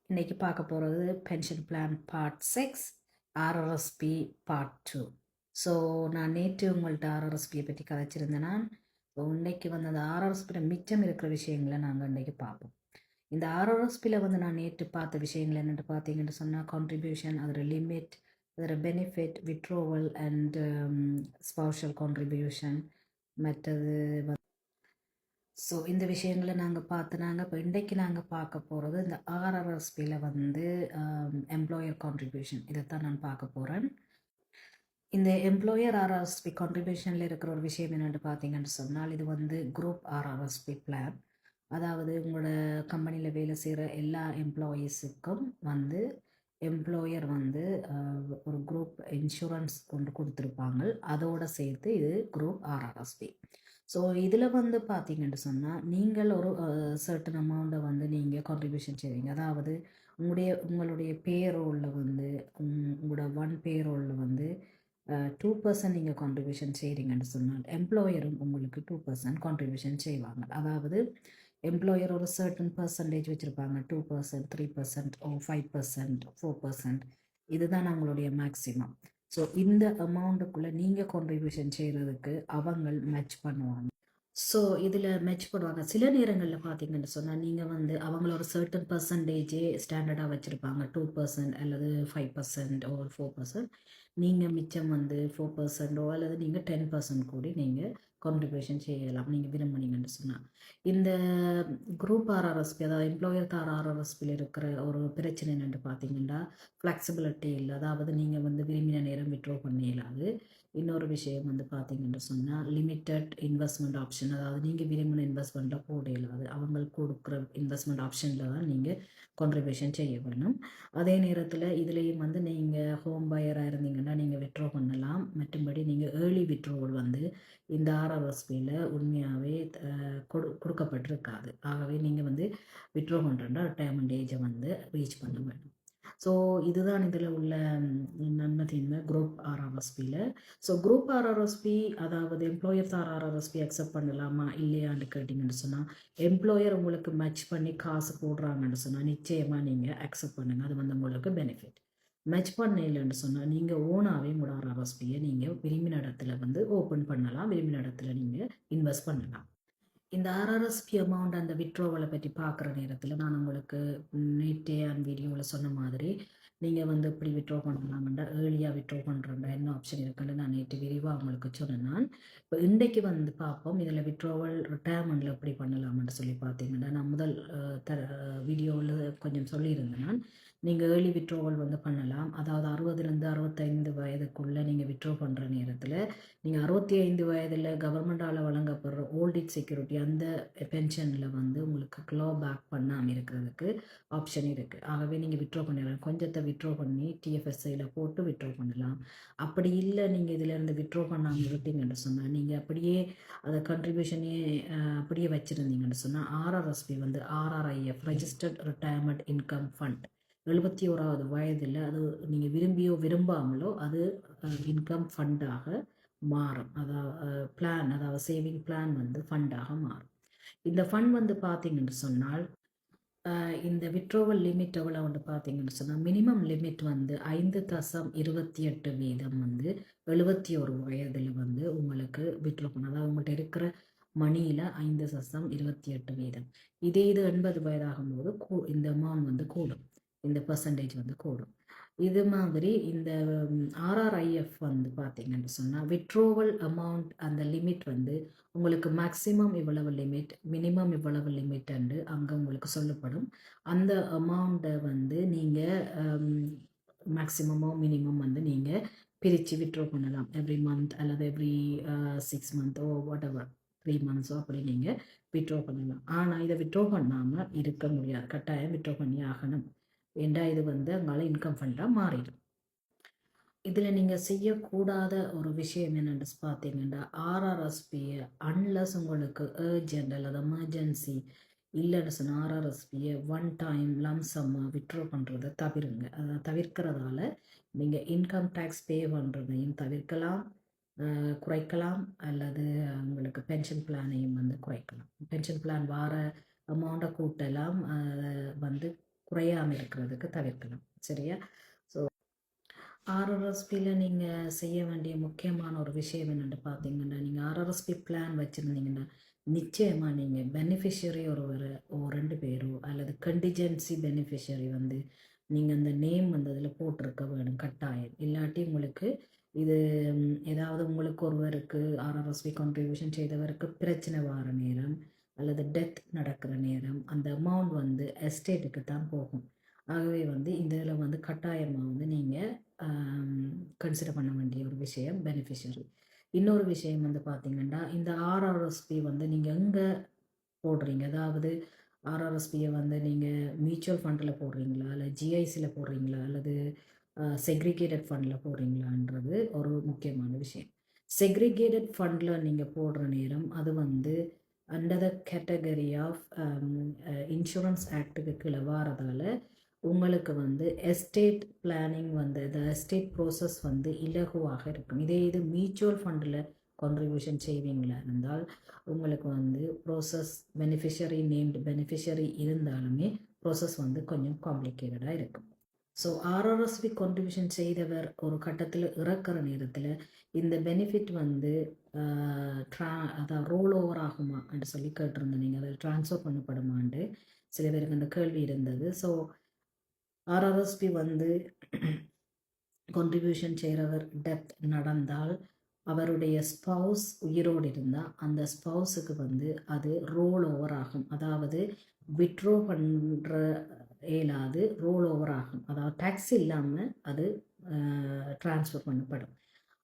இன்னைக்கு பார்க்க போகிறது pension plan part 6 RRSP part 2. So நான் நேற்று உங்கள்கிட்ட ஆர்ஆர்எஸ்பியை பற்றி கதைச்சிருந்தேன்னா, ஸோ இன்னைக்கு வந்து அந்த ஆர்ஆர்எஸ்பியில் மிச்சம் இருக்கிற விஷயங்களை நாங்கள் இன்றைக்கி பார்ப்போம். இந்த ஆர்ஆர்எஸ்பியில் வந்து நான் நேற்று பார்த்த விஷயங்கள் என்னென்னு பார்த்தீங்கன்னு சொன்னால், கான்ட்ரிபியூஷன், அதோட லிமிட், அதோட பெனிஃபிட், விட்ரோவல் அண்ட் ஸ்பௌஷல் கான்ட்ரிபியூஷன், மற்றது ஸோ இந்த விஷயங்களை நாங்கள் பார்த்துனாங்க. இப்போ இன்றைக்கு நாங்கள் பார்க்க போகிறது இந்த ஆர்ஆர்எஸ்பியில் வந்து எம்ப்ளாயர் கான்ட்ரிபியூஷன், இதைத்தான் நான் பார்க்க போகிறேன். இந்த எம்ப்ளாயர் ஆர்ஆர்எஸ்பி கான்ட்ரிபியூஷனில் இருக்கிற ஒரு விஷயம் என்னென்னு பார்த்தீங்கன்னு சொன்னால், இது வந்து குரூப் ஆர்ஆர்எஸ்பி பிளான். அதாவது உங்களோட கம்பெனியில் வேலை செய்கிற எல்லா எம்ப்ளாயீஸுக்கும் வந்து எம்ப்ளாயர் வந்து ஒரு குரூப் இன்சூரன்ஸ் கொண்டு கொடுத்துருப்பாங்க. அதோடு சேர்த்து இது குரூப் ஆர்ஆர்எஸ்பி. ஸோ இதில் வந்து பார்த்தீங்கன்னு சொன்னால், நீங்கள் ஒரு சர்டன் அமௌண்ட்டை வந்து நீங்கள் கான்ட்ரிபியூஷன் செய்வீங்க. அதாவது உங்களுடைய பேரோலில் வந்து உங்களோட பேரோலில் வந்து 2% நீங்கள் கான்ட்ரிபியூஷன் செய்கிறீங்கன்னு சொன்னால், எம்ப்ளாயரும் உங்களுக்கு 2% கான்ட்ரிபியூஷன் செய்வாங்க. அதாவது எம்ப்ளாயர் ஒரு சர்டன் பர்சன்டேஜ் வச்சுருப்பாங்க, 2%, 3%, 5%, 4%. இதுதான் அவங்களுடைய மேக்ஸிமம். ஸோ இந்த அமௌண்ட்டுக்குள்ளே நீங்கள் கான்ட்ரிபியூஷன் செய்கிறதுக்கு அவங்க மேட்ச் பண்ணுவாங்க. ஸோ இதில் மேட்ச் பண்ணுவாங்க. சில நேரங்களில் பார்த்தீங்கன்னு சொன்னால், நீங்கள் வந்து அவங்கள ஒரு சர்டன் பர்சன்டேஜே ஸ்டாண்டர்டாக வச்சுருப்பாங்க, 2% அல்லது 5% ஒரு 4%. நீங்கள் மிச்சம் வந்து 4% அல்லது நீங்கள் 10% கூடி நீங்கள் கான்ட்ரிபியூஷன் செய்யலாம், நீங்கள் விரும்புனீங்கன்னு சொன்னால். இந்த குரூப் ஆர்ஆர்எஸ்பி, அதாவது எம்ப்ளாயர் ஆர்ஆர்எஸ்பியில் இருக்கிற ஒரு பிரச்சனை என்னென்னு பார்த்தீங்கன்னா, ஃப்ளெக்சிபிலிட்டி இல்லை. அதாவது நீங்கள் வந்து விரும்பின நேரம் விட்ரோ பண்ண இயலாது. இன்னொரு விஷயம் வந்து பார்த்தீங்கன்னு சொன்னால், லிமிட்டட் இன்வெஸ்ட்மெண்ட் ஆப்ஷன். அதாவது நீங்கள் விரும்பின இன்வெஸ்ட்மெண்ட்டாக போட இயலாது. அவங்களுக்கு கொடுக்குற இன்வெஸ்ட்மெண்ட் ஆப்ஷனில் தான் நீங்கள் கான்ட்ரிபியூஷன் செய்ய வேணும். அதே நேரத்தில் இதுலேயும் வந்து நீங்கள் ஹோம் பையராக இருந்தீங்கன்னா நீங்கள் விட்ரோ பண்ணலாம். மற்றும்படி நீங்கள் ஏர்லி விட்ரோவல் வந்து இந்த ஆர்ஆர்எஸ்பியில் உண்மையாகவே கொடுக்கப்பட்டிருக்காது. ஆகவே நீங்கள் வந்து விட்ரோ பண்ணுறா ரிட்டையர்மெண்ட் ஏஜை வந்து ரீச் பண்ண வேண்டும். ஸோ இதுதான் இதில் உள்ள நன்மை தீன்மை குரூப் ஆர்ஆர்எஸ்பியில். ஸோ குரூப் ஆர்ஆர்எஸ்பி, அதாவது எம்ப்ளாயர்ஸ் ஆர்ஆர்எஸ்பி அக்செப்ட் பண்ணலாமா இல்லையான்னு கேட்டிங்கன்னு சொன்னால், எம்ப்ளாயர் உங்களுக்கு மேட்ச் பண்ணி காசு போடுறாங்கன்னு சொன்னால் நிச்சயமாக நீங்கள் அக்செப்ட் பண்ணுங்கள். அது வந்து உங்களுக்கு பெனிஃபிட். மேட்ச் பண்ண இல்லைன்னு சொன்னால் நீங்கள் ஓனாகவே உங்களோட ஆர்ஆர்எஸ்பியை நீங்கள் விரும்பின இடத்துல வந்து ஓப்பன் பண்ணலாம், விரும்பின இடத்துல நீங்கள் இன்வெஸ்ட் பண்ணலாம். இந்த ஆர்ஆர்எஸ்பி அமௌண்ட் அந்த விட்ரோவலை பற்றி பார்க்குற நேரத்தில் நான் உங்களுக்கு நேற்றே அந்த வீடியோவில் சொன்ன மாதிரி, நீங்கள் வந்து இப்படி விட்ரோ பண்ணலாம்டா, ஏர்லியாக விட்ரோ பண்ணுறேன்டா, என்ன ஆப்ஷன் இருக்குன்னு நான் நேற்று விரிவாக உங்களுக்கு சொன்னேன். நான் இப்போ இன்றைக்கு வந்து பார்ப்போம் இதில் விட்ரோவல் ரிட்டையர்மெண்ட்டில் எப்படி பண்ணலாம்னு சொல்லி பார்த்தீங்கன்னா, நான் முதல் வீடியோவில் கொஞ்சம் சொல்லியிருந்தேன். நான் நீங்கள் ஏர்லி விட்ரோவல் வந்து பண்ணலாம். அதாவது 60லேருந்து 65 வயதுக்குள்ளே நீங்கள் விட்ரோ பண்ணுற நேரத்தில் நீங்கள் 65 வயதில் கவர்மெண்டால் வழங்கப்படுற ஓல்ட் ஏஜ் செக்யூரிட்டி அந்த பென்ஷனில் வந்து உங்களுக்கு க்ளோ பேக் பண்ணாமல் இருக்கிறதுக்கு ஆப்ஷன் இருக்குது. ஆகவே நீங்கள் விட்ரோ பண்ணிடலாம். கொஞ்சத்தை விட்ரோ பண்ணி டிஎஃப்எஸ்ஐயில் போட்டு விட்ரோ பண்ணலாம். அப்படி இல்லை நீங்கள் இதிலேருந்து விட்ரோ பண்ணாமல் விட்டீங்கன்னு சொன்னால், நீங்கள் அப்படியே அதை கண்ட்ரிபியூஷனே அப்படியே வச்சுருந்தீங்கன்னு சொன்னால், ஆர்ஆர்எஸ்பி வந்து ஆர்ஆர்ஐஎஃப் ரெஜிஸ்டர்ட் ரிட்டையர்மெண்ட் இன்கம் ஃபண்ட் 71வது வயதில் அது நீங்கள் விரும்பியோ விரும்பாமலோ அது இன்கம் ஃபண்டாக மாறும். அதாவது பிளான், அதாவது சேவிங் பிளான் வந்து ஃபண்டாக மாறும். இந்த ஃபண்ட் வந்து பார்த்தீங்கன்னு சொன்னால், இந்த விட்ரோவல் லிமிட் எவ்வளோ வந்து பார்த்தீங்கன்னு சொன்னால், மினிமம் லிமிட் வந்து 5.28% வந்து 71 வயதில் வந்து உங்களுக்கு விட்ரோ பண்ண, அதாவது உங்கள்கிட்ட இருக்கிற மணியில் 5.28%. இதே இது 80 வயதாகும்போது இந்த அமௌண்ட் வந்து கூடும், இந்த பர்சன்டேஜ் வந்து கூடும். இது மாதிரி இந்த ஆர்ஆர்ஐஎஃப் வந்து பார்த்தீங்கன்னு சொன்னால், விட்ரோவல் அமௌண்ட் அந்த லிமிட் வந்து உங்களுக்கு மேக்ஸிமம் இவ்வளவு லிமிட், மினிமம் இவ்வளவு லிமிட் அண்டு அங்கே உங்களுக்கு சொல்லப்படும். அந்த அமௌண்ட்டை வந்து நீங்கள் மேக்ஸிமமோ மினிமம் வந்து நீங்கள் பிரித்து விட்ரோ பண்ணலாம். எவ்ரி மந்த் அல்லது எவ்ரி 6 மந்த்தோ வாட்எவர் 3 மந்த்ஸோ அப்படி நீங்கள் விட்ரோ பண்ணலாம். ஆனால் இதை விட்ரோ பண்ணாமல் இருக்க முடியாது, கட்டாயம் விட்ரோ பண்ணி ஆகணும். ஏண்டா இது வந்து அங்கால இன்கம் ஃபண்டாக மாறிடும். இதில் நீங்கள் செய்யக்கூடாத ஒரு விஷயம் என்னென்னு பார்த்தீங்கன்னா, ஆர்ஆர்எஸ்பியை அன்லஸ் உங்களுக்கு அர்ஜென்ட் அல்லது எமர்ஜென்சி இல்லைன்னு சொன்னால் ஆர்ஆர்எஸ்பியை ஒன் டைம் லம்சம்மாக விட்ரோ பண்ணுறதை தவிருங்க. அதை தவிர்க்கிறதால நீங்கள் இன்கம் டேக்ஸ் பே பண்ணுறதையும் தவிர்க்கலாம், குறைக்கலாம், அல்லது உங்களுக்கு பென்ஷன் பிளானையும் வந்து குறைக்கலாம். பென்ஷன் பிளான் வார அமௌண்ட்டை கூட்டலாம், வந்து குறையாமல் இருக்கிறதுக்கு தவிர்க்கலாம். சரியா? ஸோ ஆர்ஆர்எஸ்பியில் நீங்கள் செய்ய வேண்டிய முக்கியமான ஒரு விஷயம் என்னென்னு பார்த்தீங்கன்னா, நீங்கள் ஆர்ஆர்எஸ்பி பிளான் வச்சுருந்தீங்கன்னா நிச்சயமாக நீங்கள் பெனிஃபிஷரி ஒருவர் 2 பேரோ அல்லது கண்டிஜென்சி பெனிஃபிஷரி வந்து நீங்கள் அந்த நேம் வந்து அதில் போட்டிருக்க வேணும் கட்டாயம். இல்லாட்டி உங்களுக்கு இது ஏதாவது உங்களுக்கு ஒருவருக்கு ஆர்ஆர்எஸ்பி கான்ட்ரிபியூஷன் செய்தவருக்கு பிரச்சனை வர நேரம் அல்லது டெத் நடக்கிற நேரம் அந்த அமௌண்ட் வந்து எஸ்டேட்டுக்கு தான் போகும். ஆகவே வந்து இந்த இதில் வந்து கட்டாயமாக வந்து நீங்கள் கன்சிடர் பண்ண வேண்டிய ஒரு விஷயம் பெனிஃபிஷரி. இன்னொரு விஷயம் வந்து பார்த்தீங்கன்னா, இந்த ஆர்ஆர்எஸ்பி வந்து நீங்கள் எங்கே போடுறீங்க, அதாவது ஆர்ஆர்எஸ்பியை வந்து நீங்கள் மியூச்சுவல் ஃபண்டில் போடுறீங்களா, இல்லை ஜிஐசியில் போடுறீங்களா, அல்லது செக்ரிகேட்டட் ஃபண்டில் போடுறீங்களான்றது ஒரு முக்கியமான விஷயம். செக்ரிகேட்டட் ஃபண்டில் நீங்கள் போடுற நேரம் அது வந்து under the category of insurance ஆக்டுக்கு கீழே வாரதால் உங்களுக்கு வந்து எஸ்டேட் பிளானிங் வந்து இந்த எஸ்டேட் ப்ரோசஸ் வந்து இலகுவாக இருக்கும். இதே இது மியூச்சுவல் ஃபண்டில் கான்ட்ரிபியூஷன் செய்வீங்களா இருந்தால் உங்களுக்கு வந்து ப்ரோசஸ் பெனிஃபிஷரி நேம்டு பெனிஃபிஷரி இருந்தாலுமே ப்ரோசஸ் வந்து கொஞ்சம் காம்ப்ளிகேட்டடாக இருக்கும். ஸோ ஆர்ஆர்எஸ்பி கான்ட்ரிபியூஷன் செய்தவர் ஒரு கட்டத்தில் இறக்குற நேரத்தில் இந்த பெனிஃபிட் வந்து அதான் ரோல் ஓவர் ஆகுமா என்று சொல்லி கேட்டிருந்தேன். நீங்கள் அதை ட்ரான்ஸ்ஃபர் பண்ணப்படுமான்ட்டு சில பேருக்கு அந்த கேள்வி இருந்தது. ஸோ ஆர்ஆர்எஸ்பி வந்து கான்ட்ரிபியூஷன் செய்கிறவர் டெத் நடந்தால் அவருடைய ஸ்பவுஸ் உயிரோடு இருந்தால் அந்த ஸ்பவுஸுக்கு வந்து அது ரோல் ஓவர் ஆகும். அதாவது விட்ரோ பண்ணுற இயலாது, ரோல் ஓவர் ஆகும். அதாவது டேக்ஸ் இல்லாமல் அது ட்ரான்ஸ்ஃபர் பண்ணப்படும்.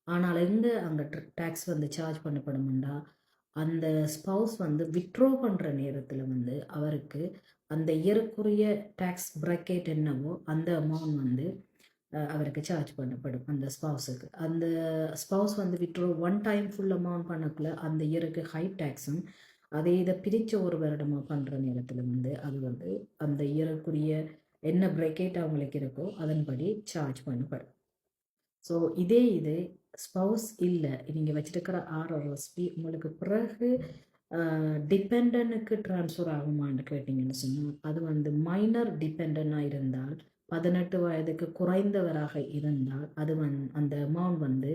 ஆனால் எங்கே அங்கே டேக்ஸ் வந்து சார்ஜ் பண்ணப்படும்னா அந்த ஸ்பவுஸ் வந்து விட்ரோ பண்ணுற நேரத்தில் வந்து அவருக்கு அந்த இயற்குரிய டேக்ஸ் ப்ராக்கெட் என்னவோ அந்த அமௌண்ட் வந்து அவருக்கு சார்ஜ் பண்ணப்படும் அந்த ஸ்பவுஸுக்கு. அந்த ஸ்பவுஸ் வந்து withdraw one time full amount பண்ணக்குள்ள அந்த இயருக்கு ஹை டேக்ஸும், அதே இதை பிரித்த ஒரு வருடமாக பண்ணுற நேரத்தில் வந்து அது வந்து அந்த இயருக்குரிய என்ன ப்ராக்கெட் அவங்களுக்கு இருக்கோ அதன்படி சார்ஜ் பண்ணப்படும். ஸோ இதே இது ஸ்பவுஸ் இல்லை, நீங்கள் வச்சுருக்கிற ஆர்ஆர்எஸ்பி உங்களுக்கு பிறகு டிபெண்டனுக்கு ட்ரான்ஸ்ஃபர் ஆகுமான்னு கேட்டிங்கன்னு சொன்னால் அது வந்து மைனர் டிபெண்டனாக இருந்தால் 18 வயதுக்கு குறைந்தவராக இருந்தால் அது அந்த அமௌண்ட் வந்து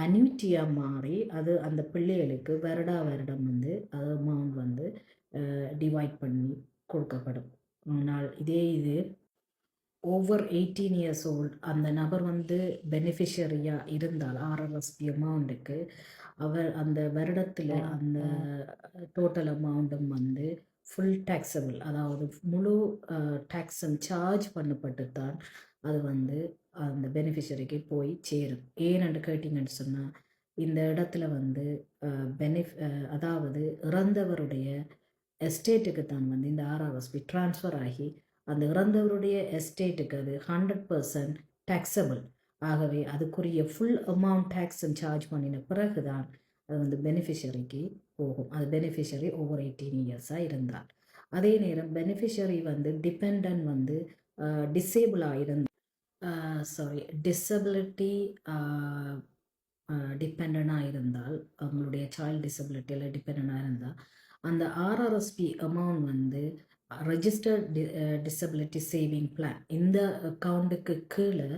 அன்யூட்டியாக மாறி அது அந்த பிள்ளைகளுக்கு வருடம் வந்து அது அமௌண்ட் வந்து டிவைட் பண்ணி கொடுக்கப்படும். ஆனால் இதே இது ஓவர் 18 இயர்ஸ் ஓல்ட் அந்த நபர் வந்து பெனிஃபிஷரியாக இருந்தால் ஆர்ஆர்எஸ்பி அமௌண்ட்டுக்கு அவர் அந்த வருடத்தில் அந்த டோட்டல் அமௌண்ட்டும் வந்து ஃபுல் டேக்ஸபிள், அதாவது முழு டேக்ஸும் சார்ஜ் பண்ணப்பட்டு தான் அது வந்து அந்த பெனிஃபிஷரிக்கு போய் சேரும். ஏன்னு கேட்டிங்கன்னு சொன்னால் இந்த இடத்துல வந்து அதாவது இறந்தவருடைய எஸ்டேட்டுக்கு தான் வந்து இந்த ஆர்ஆர்எஸ்பி ட்ரான்ஸ்ஃபர் ஆகி அந்த இறந்தவருடைய எஸ்டேட்டுக்கு அது 100% டேக்ஸபிள். ஆகவே அதுக்குரிய ஃபுல் அமௌண்ட் டேக்ஸும் சார்ஜ் பண்ணின பிறகு தான் அது வந்து பெனிஃபிஷரிக்கு போகும். அது பெனிஃபிஷரி ஓவர் 18 இயர்ஸாக இருந்தால். அதே நேரம் பெனிஃபிஷரி வந்து டிபெண்டன் வந்து டிசேபிளாக டிசபிலிட்டி டிபெண்டனாக இருந்தால், அவங்களுடைய சைல்டு டிசபிலிட்டியில் டிபெண்டனாக இருந்தால் அந்த ஆர்ஆர்எஸ்பி அமௌண்ட் வந்து ரெஜிஸ்டர்ட் டிசபிலிட்டி சேவிங் பிளான் இந்த அக்கௌண்ட்டுக்கு கீழே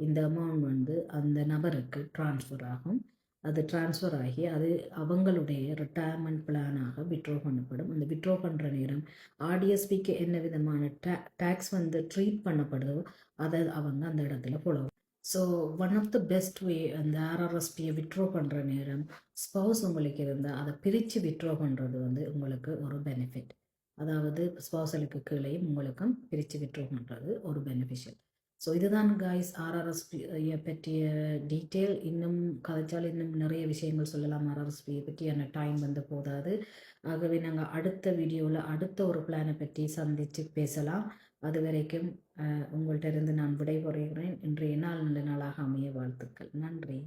இந்த அமௌண்ட் வந்து அந்த நபருக்கு ட்ரான்ஸ்ஃபர் ஆகும். அது ட்ரான்ஸ்ஃபர் ஆகி அது அவங்களுடைய ரிட்டையர்மெண்ட் பிளானாக விட்ரோ பண்ணப்படும். அந்த விட்ரோ பண்ணுற நேரம் ஆர்டிஎஸ்பிக்கு என்ன விதமான டேக்ஸ் வந்து ட்ரீட் பண்ணப்படுதோ அதை அவங்க அந்த இடத்துல போடுவாங்க. So one of the best way அந்த ஆர்ஆர்எஸ்பியை விட்ரோ பண்ணுற நேரம் ஸ்பவுஸ் உங்களுக்கு இருந்தால் அதை பிரித்து விட்ரோ பண்ணுறது வந்து உங்களுக்கு ஒரு பெனிஃபிட். அதாவது ஸ்பவுசலுக்கு கீழேயும் உங்களுக்கும் பிரித்து விட்ரோ பண்ணுறது ஒரு பெனிஃபிஷியல். ஸோ இதுதான் காய்ஸ் ஆர்ஆர்எஸ்பியை பற்றிய டீட்டெயில். இன்னும் கதைச்சால் இன்னும் நிறைய விஷயங்கள் சொல்லலாம். ஆர்ஆர்எஸ்பியை பற்றியான டைம் வந்து போதாது. ஆகவே நாங்கள் அடுத்த வீடியோவில் அடுத்த ஒரு பிளானை பற்றி சந்தித்து பேசலாம். அது வரைக்கும் உங்கள்கிட்ட இருந்து நான் விடைபெறுகிறேன். இன்றைய நாள் நல்ல நாளாக அமைய வாழ்த்துக்கள். நன்றி.